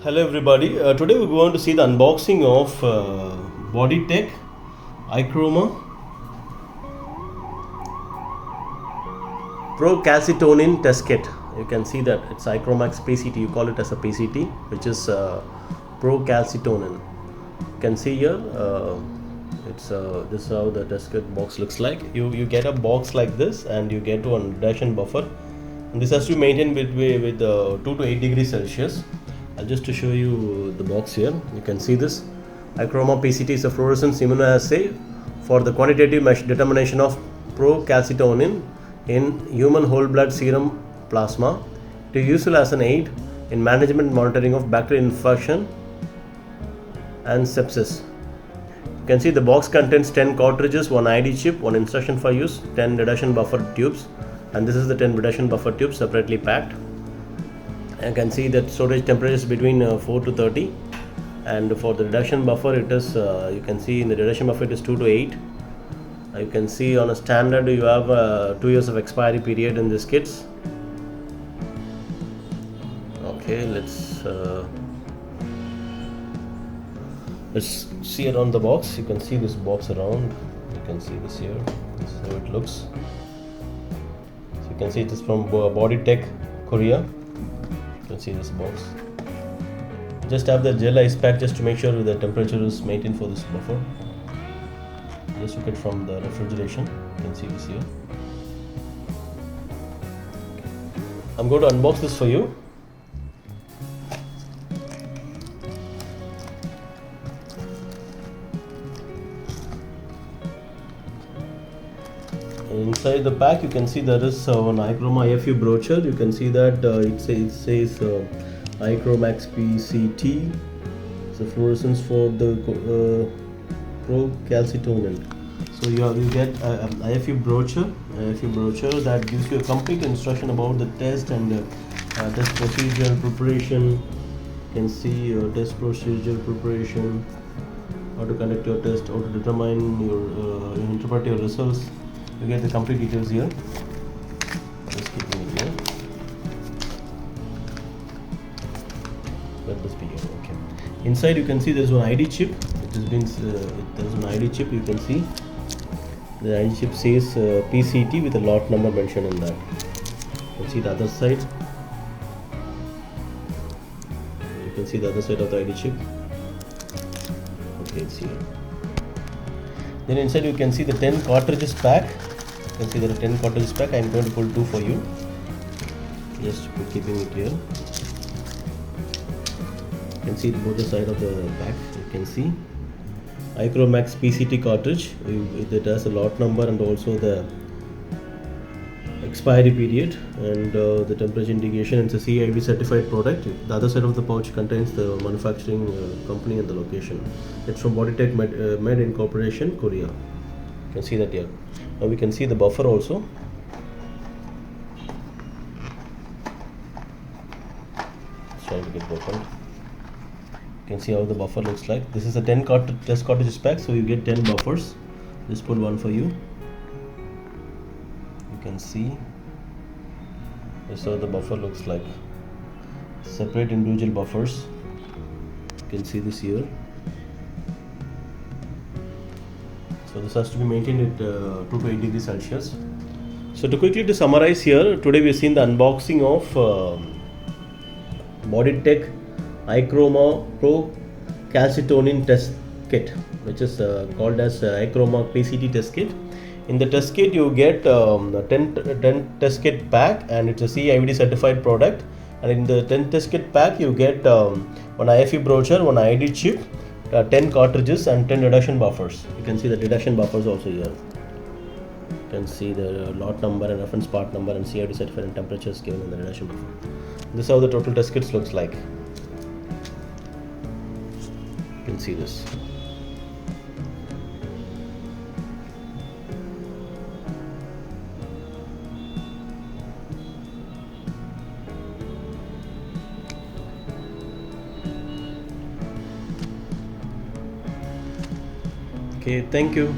Hello everybody, today we're going to see the unboxing of Boditech ichroma Procalcitonin test kit. You can see that it's ichroma PCT, you call it as a PCT, which is procalcitonin. You can see here, this is how the test kit box looks like. You get a box like this and you get one reduction buffer. And this has to be maintained with 2 to 8 degrees Celsius. Just to show you the box here, you can see this. Ichroma PCT is a fluorescence immunoassay for the quantitative determination of procalcitonin in human whole blood serum plasma. It is useful as an aid in management and monitoring of bacterial infection and sepsis. You can see the box contains 10 cartridges, 1 ID chip, 1 instruction for use, 10 reduction buffer tubes, and this is the 10 reduction buffer tubes separately packed. You can see that storage temperature is between 4 to 30, and for the reduction buffer it is you can see in the reduction buffer it is 2 to 8. You can see on a standard you have 2 years of expiry period in these kits. Okay, let's see it on the box. You can see this box around. You can see this here. This is how it looks. So you can see it is from Boditech, Korea. You can see this box. Just have the gel ice pack just to make sure the temperature is maintained for this buffer. Just took it from the refrigeration. You can see this here. I'm going to unbox this for you. Inside the pack you can see there is an ichroma AFU brochure. You can see that it says ichroma PCT. It's a fluorescence for the procalcitonin. So you get AFU brochure that gives you a complete instruction about the test and test procedure preparation. You can see test procedure preparation, how to conduct your test, how to determine your interpret your results. You get the complete details here. Just keeping it here. Let this be here. Okay. Inside you can see there is one ID chip. It has been there is an ID chip. You can see the ID chip says PCT with a lot number mentioned in that. You can see the other side. You can see the other side of the ID chip. Okay, it's here. Then inside you can see the 10 cartridges pack. You can see there are 10 cartridges pack. I am going to pull 2 for you. Just keeping it here. You can see both the side of the pack. You can see ichroma PCT cartridge. It has a lot number and also the expiry period and the temperature indication. It's a CIV certified product. The other side of the pouch contains the manufacturing company and the location. It's from Boditech Med Incorporation, Korea. You can see that here. Now we can see the buffer also. It's trying to get opened. You can see how the buffer looks like. This is a 10 test cartridges pack, so you get 10 buffers. Just pull one for you. You can see this is how the buffer looks like. Separate individual buffers. You can see this here. So this has to be maintained at 2 to 8 degrees Celsius. So to summarize here, today we have seen the unboxing of Boditech ichroma procalcitonin test kit, which is called as ichroma PCT test kit. In the test kit you get a 10 test kit pack, and it's a CIVD certified product. And in the 10 test kit pack you get one IFU brochure, one ID chip, 10 cartridges and 10 reduction buffers. You can see the reduction buffers also here. You can see the lot number and reference part number and CIVD certified and temperatures given in the reduction buffer. This is how the total test kits looks like. You can see this. Okay, thank you.